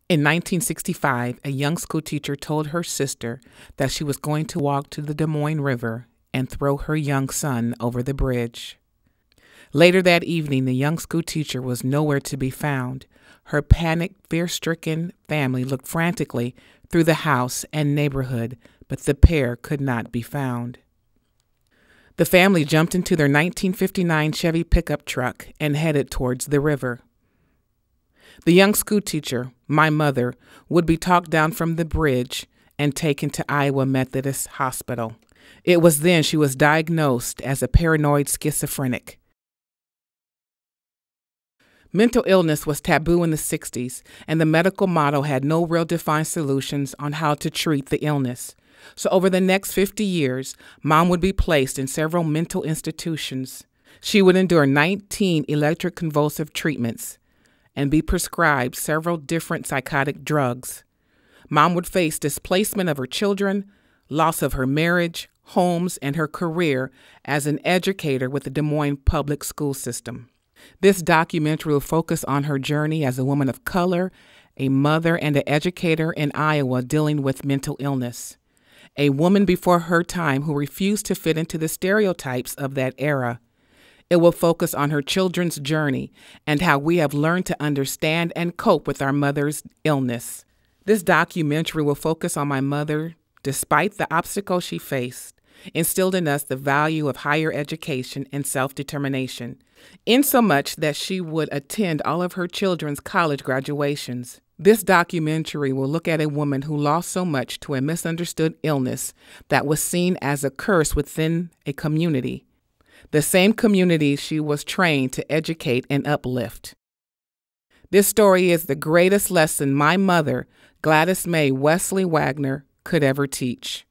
In 1965, a young schoolteacher told her sister that she was going to walk to the Des Moines River and throw her young son over the bridge. Later that evening, the young schoolteacher was nowhere to be found. Her panicked, fear-stricken family looked frantically through the house and neighborhood, but the pair could not be found. The family jumped into their 1959 Chevy pickup truck and headed towards the river. The young schoolteacher, my mother, would be talked down from the bridge and taken to Iowa Methodist Hospital. It was then she was diagnosed as a paranoid schizophrenic. Mental illness was taboo in the 60s, and the medical model had no real defined solutions on how to treat the illness. So over the next 50 years, Mom would be placed in several mental institutions. She would endure 19 electroconvulsive treatments and be prescribed several different psychotic drugs. Mom would face displacement of her children, loss of her marriage, homes, and her career as an educator with the Des Moines public school system. This documentary will focus on her journey as a woman of color, a mother, and an educator in Iowa dealing with mental illness. A woman before her time who refused to fit into the stereotypes of that era. It will focus on her children's journey and how we have learned to understand and cope with our mother's illness. This documentary will focus on my mother, despite the obstacles she faced, instilled in us the value of higher education and self-determination, insomuch that she would attend all of her children's college graduations. This documentary will look at a woman who lost so much to a misunderstood illness that was seen as a curse within a community, the same community she was trained to educate and uplift. This story is the greatest lesson my mother, Gladys May Wesley Wagner, could ever teach.